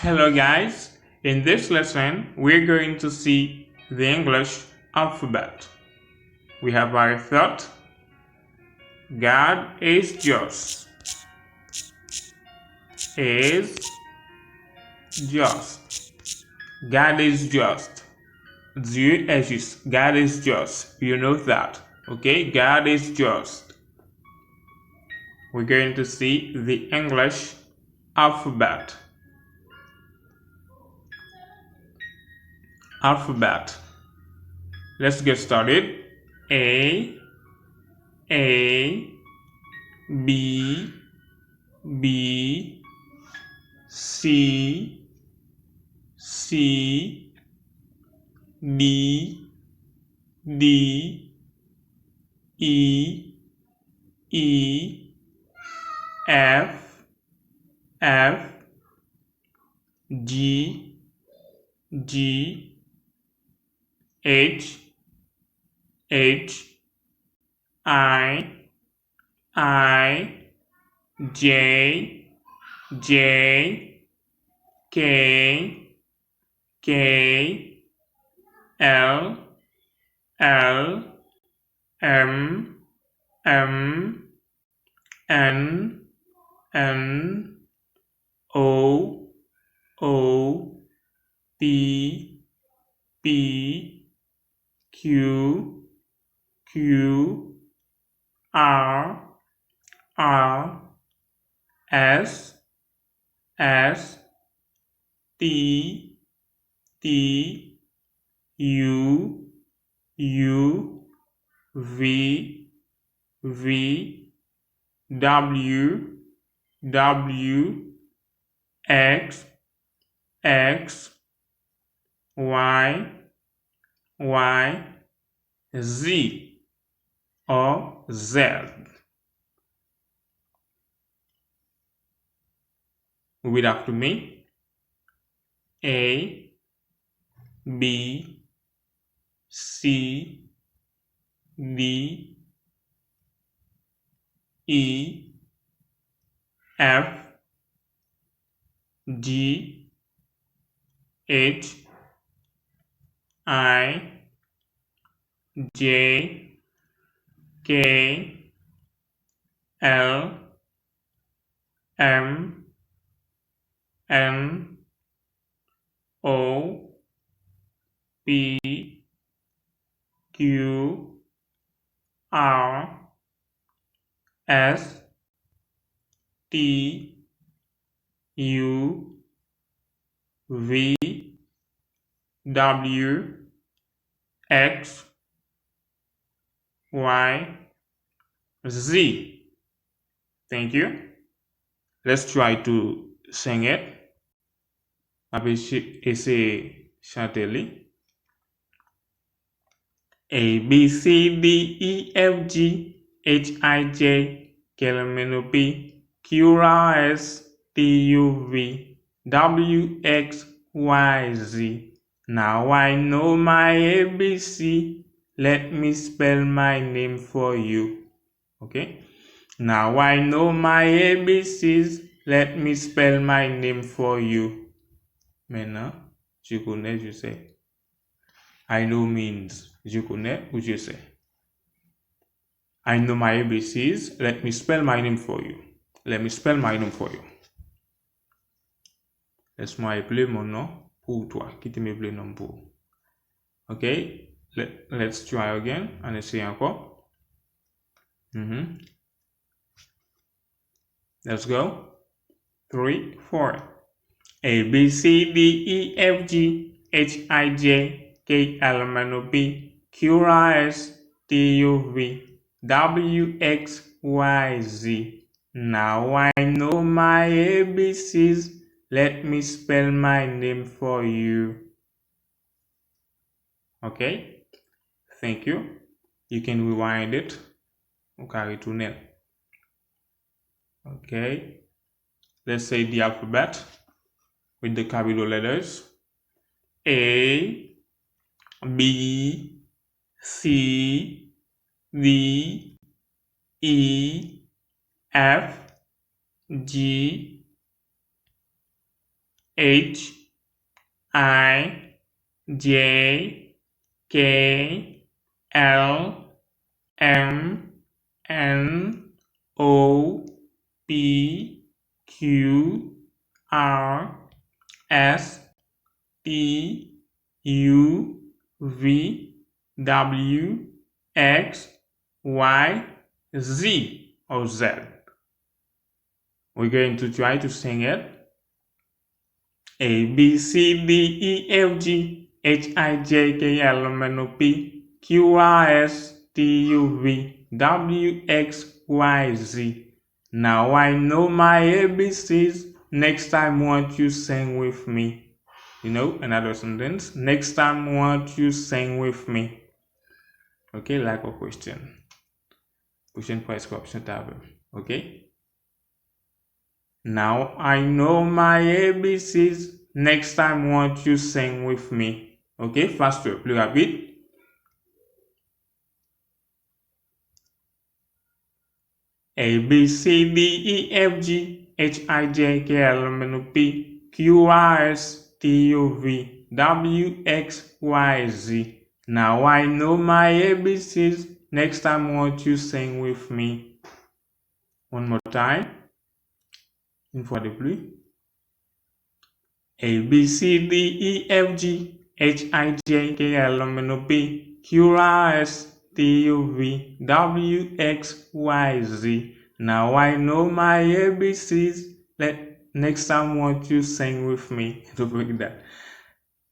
Hello guys, in this lesson we're going to see the English alphabet. We have our thought. God is just. Is just. God is just. Dieu est juste. God is just. You know that. Okay? God is just. We're going to see the English alphabet. Let's get started. A, B, C, D, E, F, G, H, I, J, K, L, M, N, O, P, Q, R, S, T, U, V, W, X, Y, Z or Z. Read after me. A, B, C, D, E, F, G, H, I, J, K, L, M, N, O, P, Q, R, S, T, U, V, W, X, Y, Z. Thank you. Let's try to sing it. Essayer chanter. A, B, C, D, E, F, G, H, I, J, K, L, M, N, O, P, Q, R, S, T, U, V, W, X, Y, Z. Now I know my ABC. Let me spell my name for you. Okay? Now I know my ABCs. Let me spell my name for you. Maintenant, je connais, je sais. I know means je connais ou je sais. I know my ABCs. Let me spell my name for you. Let me spell my name for you. Laisse-moi appeler mon nom pour toi. Qui te m'appeler nom pour. Okay? Let's try again. On essaye encore. Let's go. 3, 4. A, B, C, D, E, F, G, H, I, J, K, L, M, N, O, P, Q, R, S, T, U, V, W, X, Y, Z. Now I know my ABCs. Let me spell my name for you. Okay? Thank you. You can rewind it. Okay. Let's say the alphabet with the capital letters. A, B, C, D, E, F, G, H I J K L M N O P Q R S T U V W X Y Z or Z. We're going to try to sing it. A B C D E F G H I J K L M N O P Q R S T U V W X Y Z. Now I know my ABCs. Next time won't you sing with me? You know, another sentence. Next time won't you sing with me? Okay, like a question. Question presque option table. Okay. Now I know my ABCs. Next time won't you sing with me? Okay, faster, plus rapide. A B C D E F G H I J K L M N O P Q R S T U V W X Y Z. Now I know my ABCs. Next time won't you sing with me? One more time. Une fois de plus. A B C D E F G H I J K L M N O P Q R S T U V W X Y Z. Now I know my ABCs. Next time won't you sing with me? Don't forget that.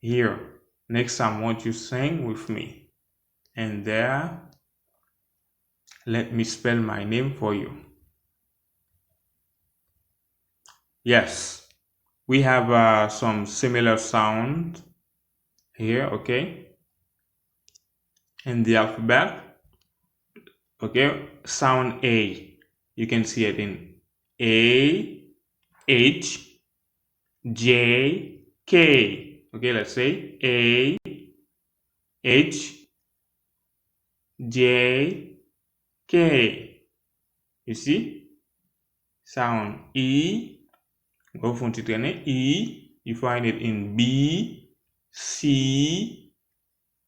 Here. Next time won't you sing with me? And there, let me spell my name for you. Yes, we have some similar sound here, okay? In the alphabet, okay? Sound A, you can see it in A, H, J, K. Okay, let's say A, H, J, K. You see? Sound E. Go from titrene E. You find it in B, C,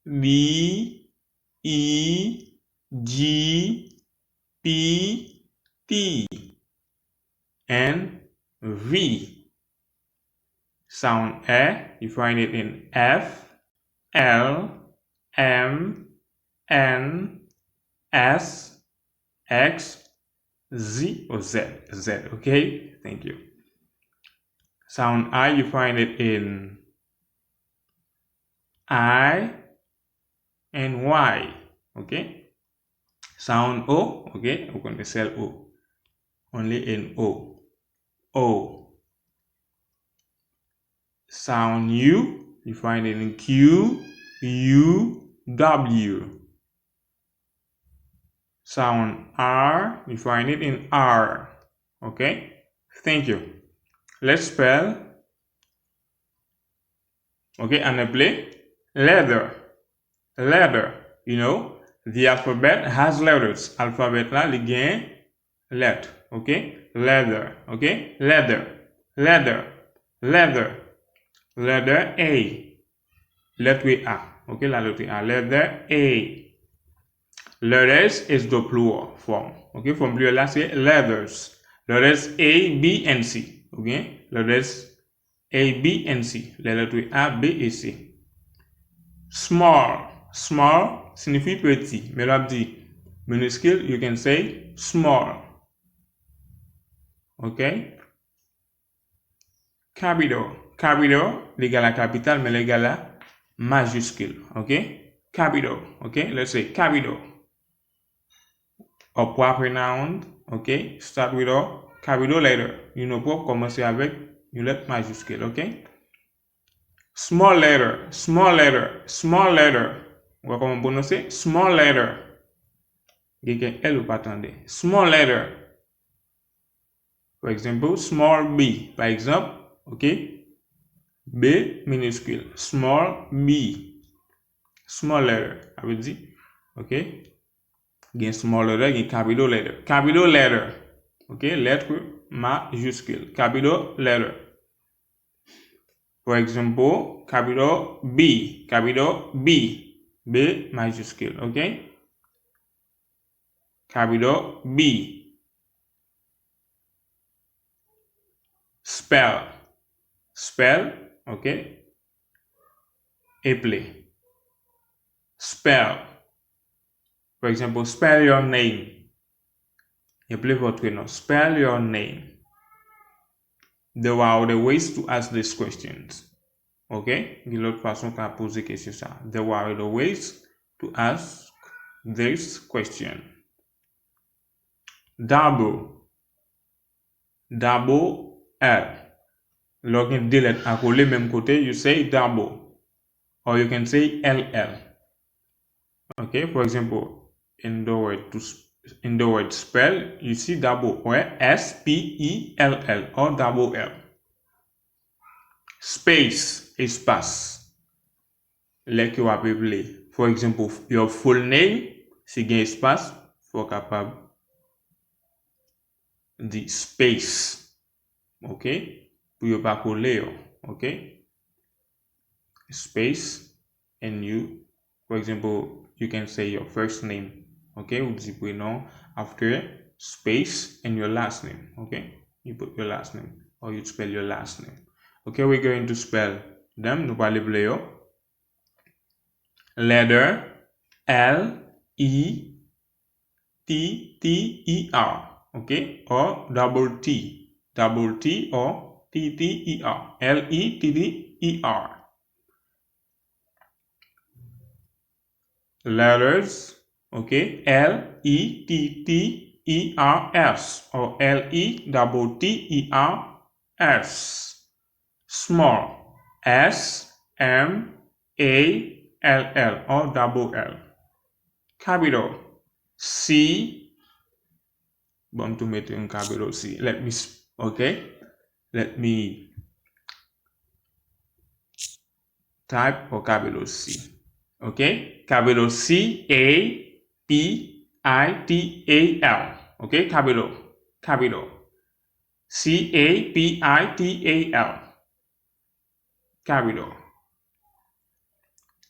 D, E, G, P, T, and V. Sound E. You find it in F, L, M, N, S, X, Z or Z. Z, okay? Thank you. Sound I, you find it in I and Y, okay? Sound O, okay? We're going to spell O. Only in O. O. Sound U, you find it in Q, U, W. Sound R, you find it in R, okay? Thank you. Let's spell, okay, and play leather. Leather, you know, the alphabet has letters. Alphabet là, li gen lettre, okay? Leather, okay? Leather, leather, leather, leather A. Lettre A, okay? La lettre A, leather A. Letters is the plural form, okay? From plural là, c'est leathers. Letters A, B, and C, okay? Letters A, B, and C. Les lettres A, B et C. Small. Small signifie petit. Mais là, dit minuscule, you can say small. Okay? Capital. Capital, l'égal à capital, mais l'égal à majuscule. Okay? Capital. Okay? Let's say capital. A proper noun. Okay? Start with a capital letter. You know, pour commencer avec une lettre majuscule. Okay? Small letter, small letter, small letter. On va comment prononcer? Small letter. Quelqu'un L ou pas attendre. Small letter. Par exemple, small b. Par exemple, ok? B minuscule. Small b. Small letter. Ça veut dire, ok? Gen small letter, gen capital letter. Capital letter. Ok? Lettre majuscule. Capital letter. For example, capital B, B majuscule, okay? Capital B. Spell, okay? Appelé. Spell. For example, spell your name. Appelez votre nom. Spell your name. There are other ways to ask these questions. Okay? Il y a l'autre façon qu'à poser question ça. There are other ways to ask this question. Double L. Lorsqu'il y a lettres à coller même côté, you say double. Or you can say LL. Okay? For example, in the word spell, you see double or S-P-E-L-L or double L. Space, espace. Like you are appelé. For example, your full name, si il y a espace, faut capable de space. Okay? Pour ne pas coller. Okay? Space, and you, for example, you can say your first name. Okay? Ou dit prénom after space and your last name. Okay? You put your last name or you spell your last name. Okay, we're going to spell them. Nous parlons de letter L-E-T-T-E-R. Okay? Or double T or T-T-E-R. L-E-T-T-E-R. Letters, okay? L-E-T-T-E-R-S or L-E-T-T-E-R-S. Small, S-M-A-L-L or double L. Capital, C. Bon, to make in capital C. Let me type for capital C. Okay, capital C-A-P-I-T-A-L. Okay, capital. C-A-P-I-T-A-L. Capital.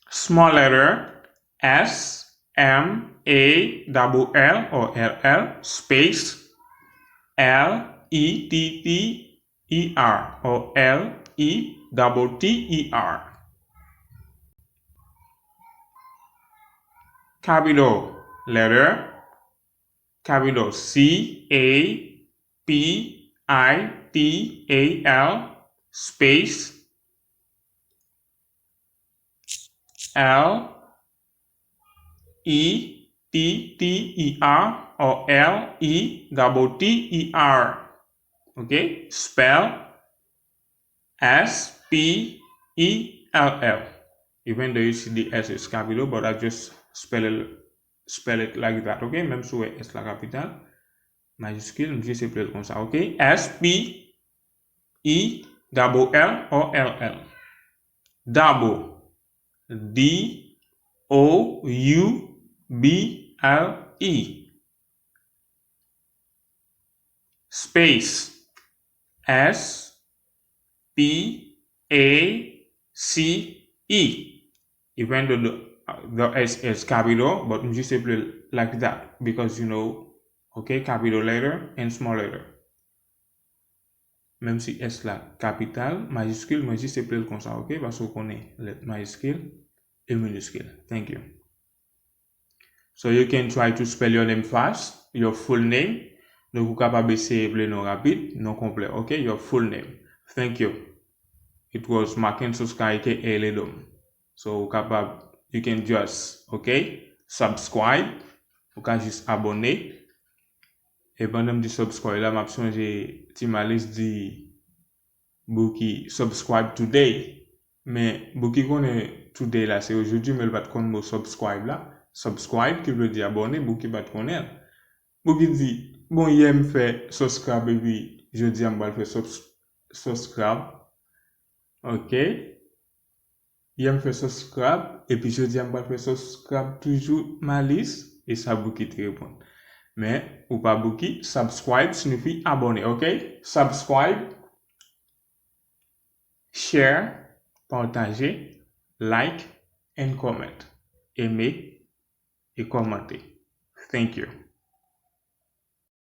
Small letter S-M-A-L-L or L-L space L-E-T-T-E-R or L-E-T-T-E-R. Capital letter, capital C-A-P-I-T-A-L space L-E-T-T-E-R or L-E-T-T-E-R. Okay, spell S-P-E-L-L. Even though you see the S is capital, but I just spell it like that. Okay, même si S la capitale, majuscule, je sais plus comme ça. Okay, S-P-E-L-L or L-L. Double. D-O-U-B-L-E. Space. S-P-A-C-E. Even though the S is capital, but just simply like that because you know, okay, capital letter and small letter. Même si S la capital, majuscule, mais juste simply comme ça, ok, parce qu'on connaît le majuscule et minuscule. Thank you. So you can try to spell your name fast, your full name. Donc vous capable essayer le nom rapide, non complet, ok, your full name. Thank you. It was Mackenzie aka Lidom. So you can just, okay, subscribe. Vous can juste abonner. Et pendant de subscribe là, m'a changé ma liste di bouki subscribe today. Mais bouki connaît today là, c'est aujourd'hui, mais il va te connaître subscribe là. Subscribe qui veut dire abonner, bouki va te connaître. Bouki dit, bon, il me fait subscribe et puis jeudi, on va faire subscribe. Ok. Il me fait subscribe et puis jeudi, on va faire subscribe toujours ma liste et ça bouki te répond. Mais, ou pas bouki, subscribe signifie abonner, ok? Subscribe, share, partagez, like and comment. Aimez et commentez. Thank you.